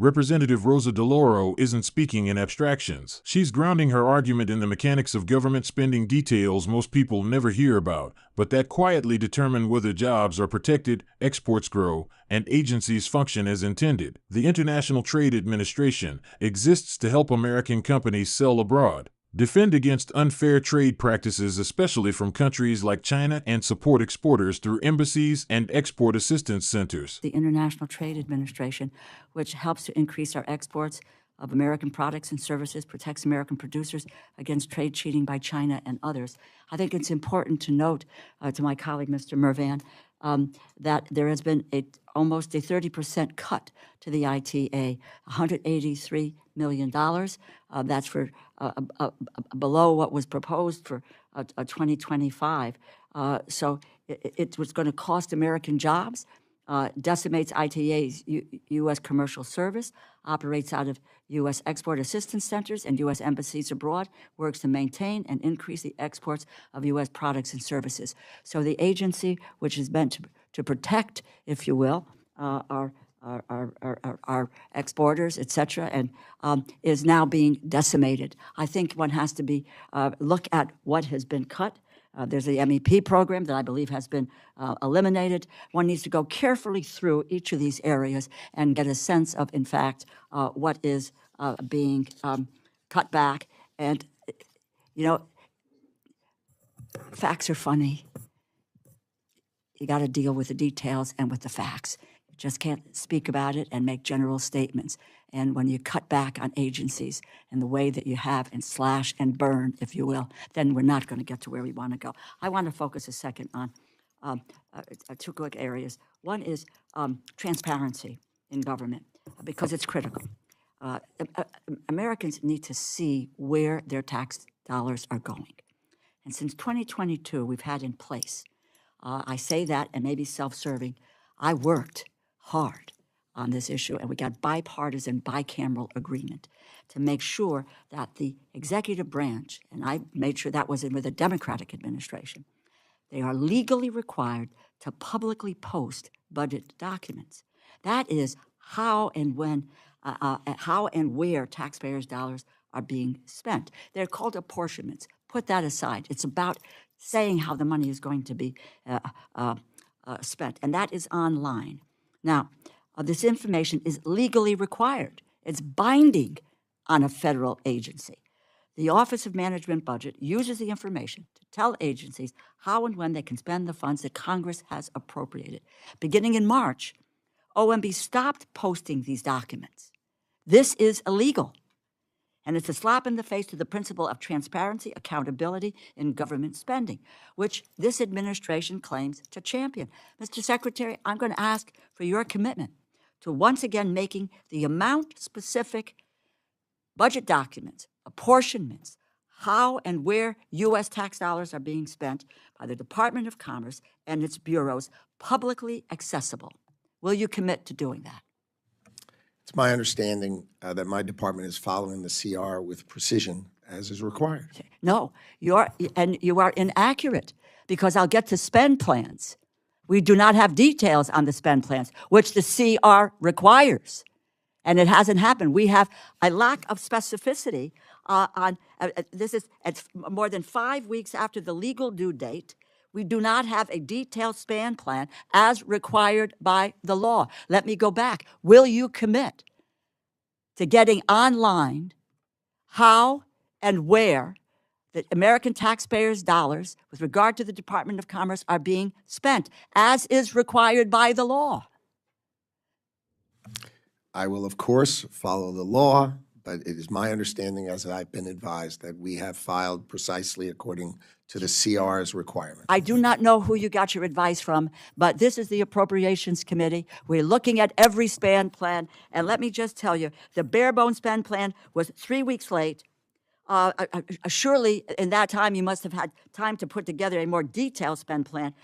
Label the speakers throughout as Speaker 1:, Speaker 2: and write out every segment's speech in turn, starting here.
Speaker 1: Representative Rosa DeLauro isn't speaking in abstractions. She's grounding her argument in the mechanics of government spending, details most people never hear about, but that quietly determine whether jobs are protected, exports grow, and agencies function as intended. The International Trade Administration exists to help American companies sell abroad, defend against unfair trade practices, especially from countries like China, and support exporters through embassies and export assistance centers.
Speaker 2: The International Trade Administration, which helps to increase our exports of American products and services, protects American producers against trade cheating by China and others. I think it's important to note to my colleague, Mr. Mervan, that there has been almost a 30% cut to the ITA, $183 million. That's for below what was proposed for 2025. So it was going to cost American jobs, decimates ITA's U.S. commercial service, operates out of U.S. export assistance centers and U.S. embassies abroad, works to maintain and increase the exports of U.S. products and services. So the agency, which is meant to protect, if you will, our exporters, et cetera, and is now being decimated. I think one has to look at what has been cut. There's the MEP program that I believe has been eliminated. One needs to go carefully through each of these areas and get a sense of, in fact, what is being cut back. And, you know, facts are funny. You got to deal with the details and with the facts. You just can't speak about it and make general statements. And when you cut back on agencies in the way that you have and slash and burn, if you will, then we're not going to get to where we want to go. I want to focus a second on two quick areas. One is transparency in government, because it's critical. Americans need to see where their tax dollars are going. And since 2022, we've had in place, I say that and maybe self-serving, I worked hard on this issue, and we got bipartisan, bicameral agreement to make sure that the executive branch, and I made sure that was in with a Democratic administration, they are legally required to publicly post budget documents. That is how and when, how and where taxpayers' dollars are being spent. They're called apportionments. Put that aside. It's about saying how the money is going to be spent, and that is online. Now, this information is legally required. It's binding on a federal agency. The Office of Management Budget uses the information to tell agencies how and when they can spend the funds that Congress has appropriated. Beginning in March, OMB stopped posting these documents. This is illegal, and it's a slap in the face to the principle of transparency, accountability in government spending, which this administration claims to champion. Mr. Secretary, I'm going to ask for your commitment to once again making the amount-specific budget documents, apportionments, how and where U.S. tax dollars are being spent by the Department of Commerce and its bureaus publicly accessible. Will you commit to doing that?
Speaker 3: It's my understanding that my department is following the CR with precision, as is required.
Speaker 2: No, you are inaccurate, because I'll get to spend plans. We do not have details on the spend plans, which the CR requires, and it hasn't happened. We have a lack of specificity on this. It's more than 5 weeks after the legal due date. We do not have a detailed spend plan as required by the law. Let me go back. Will you commit to getting online how and where the American taxpayers' dollars with regard to the Department of Commerce are being spent, as is required by the law?
Speaker 3: I will, of course, follow the law, but it is my understanding, as I've been advised, that we have filed precisely according to the CR's requirement.
Speaker 2: I do not know who you got your advice from, but this is the Appropriations Committee. We're looking at every spend plan, and let me just tell you, the bare bones spend plan was 3 weeks late. Surely, in that time, you must have had time to put together a more detailed spend plan.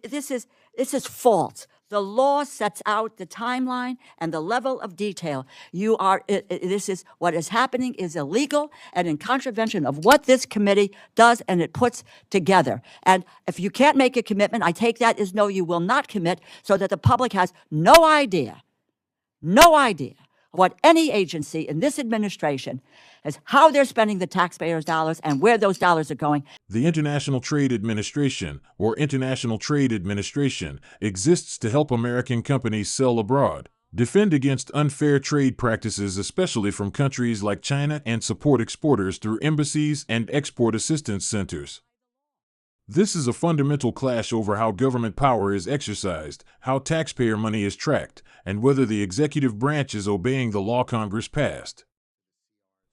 Speaker 2: This is false. The law sets out the timeline and the level of detail. This is what is happening is illegal and in contravention of what this committee does and it puts together. And if you can't make a commitment, I take that as no, you will not commit, so that the public has no idea what any agency in this administration is how they're spending the taxpayers' dollars and where those dollars are going.
Speaker 1: The International Trade Administration, or International Trade Administration, exists to help American companies sell abroad, defend against unfair trade practices, especially from countries like China, and support exporters through embassies and export assistance centers. This is a fundamental clash over how government power is exercised, how taxpayer money is tracked, and whether the executive branch is obeying the law Congress passed.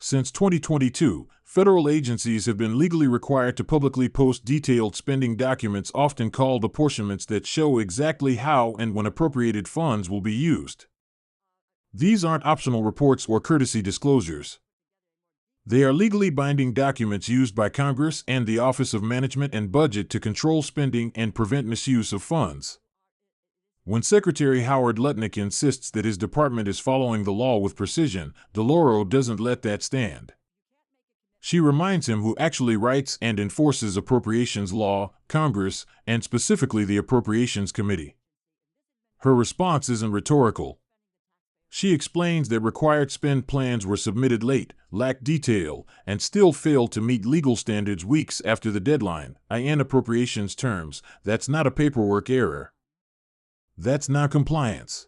Speaker 1: Since 2022, federal agencies have been legally required to publicly post detailed spending documents, often called apportionments, that show exactly how and when appropriated funds will be used. These aren't optional reports or courtesy disclosures. They are legally binding documents used by Congress and the Office of Management and Budget to control spending and prevent misuse of funds. When Secretary Howard Lutnick insists that his department is following the law with precision, DeLauro doesn't let that stand. She reminds him who actually writes and enforces appropriations law: Congress, and specifically the Appropriations Committee. Her response isn't rhetorical. She explains that required spend plans were submitted late, lacked detail, and still failed to meet legal standards weeks after the deadline. In appropriations terms, that's not a paperwork error. That's non-compliance.